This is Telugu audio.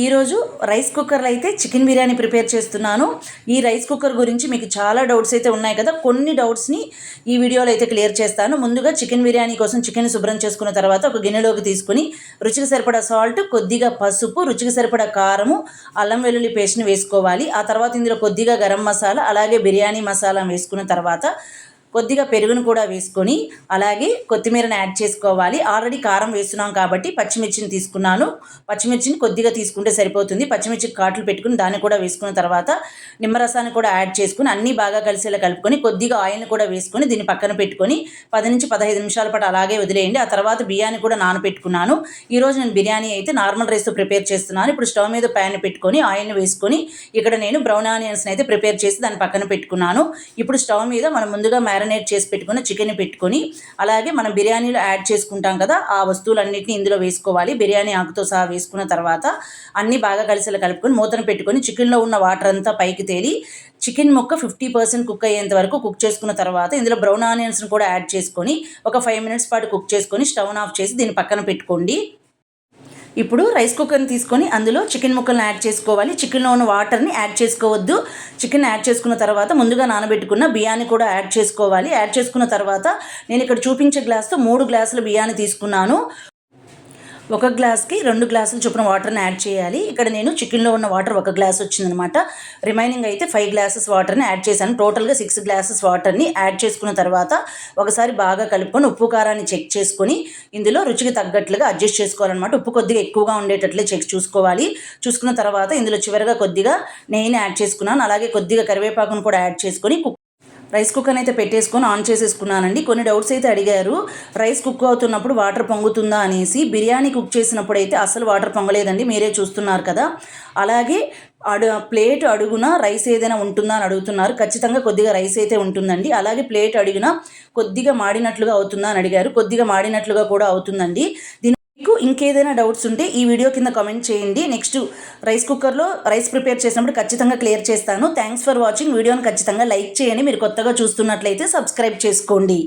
ఈరోజు రైస్ కుక్కర్లో అయితే చికెన్ బిర్యానీ ప్రిపేర్ చేస్తున్నాను. ఈ రైస్ కుక్కర్ గురించి మీకు చాలా డౌట్స్ అయితే ఉన్నాయి కదా. కొన్ని డౌట్స్ని ఈ వీడియోలో అయితే క్లియర్ చేస్తాను. ముందుగా చికెన్ బిర్యానీ కోసం చికెన్ శుభ్రం చేసుకున్న తర్వాత ఒక గిన్నెలోకి తీసుకుని రుచికి సరిపడా సాల్ట్, కొద్దిగా పసుపు, రుచికి సరిపడా కారము, అల్లం వెల్లుల్లి పేస్ట్ని వేసుకోవాలి. ఆ తర్వాత ఇందులో కొద్దిగా గరం మసాలా, అలాగే బిర్యానీ మసాలా వేసుకున్న తర్వాత కొద్దిగా పెరుగును కూడా వేసుకొని అలాగే కొత్తిమీరని యాడ్ చేసుకోవాలి. ఆల్రెడీ కారం వేస్తున్నాం కాబట్టి పచ్చిమిర్చిని తీసుకున్నాను. పచ్చిమిర్చిని కొద్దిగా తీసుకుంటే సరిపోతుంది. పచ్చిమిర్చి కాట్లు పెట్టుకుని దాన్ని కూడా వేసుకున్న తర్వాత నిమ్మరసాన్ని కూడా యాడ్ చేసుకుని అన్నీ బాగా కలిసేలా కలుపుకొని కొద్దిగా ఆయిల్ని కూడా వేసుకొని దీన్ని పక్కన పెట్టుకొని 10 నుంచి 15 నిమిషాల పాటు అలాగే వదిలేయండి. ఆ తర్వాత బియ్యాన్ని కూడా నానబెట్టుకున్నాను. ఈరోజు నేను బిర్యానీ అయితే నార్మల్ రైస్తో ప్రిపేర్ చేస్తున్నాను. ఇప్పుడు స్టవ్ మీద ప్యాన్ పెట్టుకొని ఆయిల్ని వేసుకొని ఇక్కడ నేను బ్రౌన్ ఆనియన్స్ని అయితే ప్రిపేర్ చేసి దాన్ని పక్కన పెట్టుకున్నాను. ఇప్పుడు స్టవ్ మీద మనం ముందుగా మ్యారినేట్ చేసి పెట్టుకుని చికెన్ పెట్టుకొని అలాగే మనం బిర్యానీలో యాడ్ చేసుకుంటాం కదా, ఆ వస్తువులన్నింటినీ ఇందులో వేసుకోవాలి. బిర్యానీ ఆకుతో సహా వేసుకున్న తర్వాత అన్నీ బాగా కలిసేలా కలుపుకొని మూతను పెట్టుకొని చికెన్లో ఉన్న వాటర్ అంతా పైకి తేలి చికెన్ ముక్క 50% కుక్ అయ్యేంత వరకు కుక్ చేసుకున్న తర్వాత ఇందులో బ్రౌన్ ఆనియన్స్ని కూడా యాడ్ చేసుకొని ఒక 5 మినిట్స్ పాటు కుక్ చేసుకొని స్టవ్ ఆఫ్ చేసి దీన్ని పక్కన పెట్టుకోండి. ఇప్పుడు రైస్ కుక్కర్ని తీసుకొని అందులో చికెన్ ముక్కలను యాడ్ చేసుకోవాలి. చికెన్లో ఉన్న వాటర్ని యాడ్ చేసుకోవద్దు. చికెన్ యాడ్ చేసుకున్న తర్వాత ముందుగా నానబెట్టుకున్న బియ్యాన్ని కూడా యాడ్ చేసుకోవాలి. యాడ్ చేసుకున్న తర్వాత నేను ఇక్కడ చూపించే గ్లాస్తో 3 గ్లాసుల బియ్యాన్ని తీసుకున్నాను. ఒక గ్లాస్కి 2 గ్లాసులు చొప్పున వాటర్ని యాడ్ చేయాలి. ఇక్కడ నేను చికెన్లో ఉన్న వాటర్ 1 గ్లాస్ వచ్చిందనమాట. రిమైనింగ్ అయితే 5 గ్లాసెస్ వాటర్ని యాడ్ చేశాను. టోటల్గా 6 గ్లాసెస్ వాటర్ని యాడ్ చేసుకున్న తర్వాత ఒకసారి బాగా కలుపుకొని ఉప్పు కారాన్ని చెక్ చేసుకొని ఇందులో రుచికి తగ్గట్లుగా అడ్జస్ట్ చేసుకోవాలన్నమాట. ఉప్పు కొద్దిగా ఎక్కువగా ఉండేటట్లే చూసుకోవాలి. చూసుకున్న తర్వాత ఇందులో చివరిగా కొద్దిగా నెయ్యిని యాడ్ చేసుకున్నాను. అలాగే కొద్దిగా కరివేపాకును కూడా యాడ్ చేసుకొని రైస్ కుక్కర్ని అయితే పెట్టేసుకొని ఆన్ చేసేసుకున్నానండి. కొన్ని డౌట్స్ అయితే అడిగారు, రైస్ కుక్ అవుతున్నప్పుడు వాటర్ పొంగుతుందా అనేసి. బిర్యానీ కుక్ చేసినప్పుడు అయితే అసలు వాటర్ పొంగలేదండి, మీరే చూస్తున్నారు కదా. అలాగే ప్లేట్ అడుగున రైస్ ఏదైనా ఉంటుందా అని అడుగుతున్నారు. ఖచ్చితంగా కొద్దిగా రైస్ అయితే ఉంటుందండి. అలాగే ప్లేట్ అడుగున కొద్దిగా మాడినట్లుగా అవుతుందా అని అడిగారు. కొద్దిగా మాడినట్లుగా కూడా అవుతుందండి. మీకు ఇంకేదైనా డౌట్స్ ఉంటే ఈ వీడియో కింద కామెంట్ చేయండి. నెక్స్ట్ రైస్ కుక్కర్లో రైస్ ప్రిపేర్ చేసినప్పుడు ఖచ్చితంగా క్లియర్ చేస్తాను. Thanks for watching. వీడియోని ఖచ్చితంగా లైక్ చేయండి. మీరు కొత్తగా చూస్తున్నట్లయితే సబ్స్క్రైబ్ చేసుకోండి.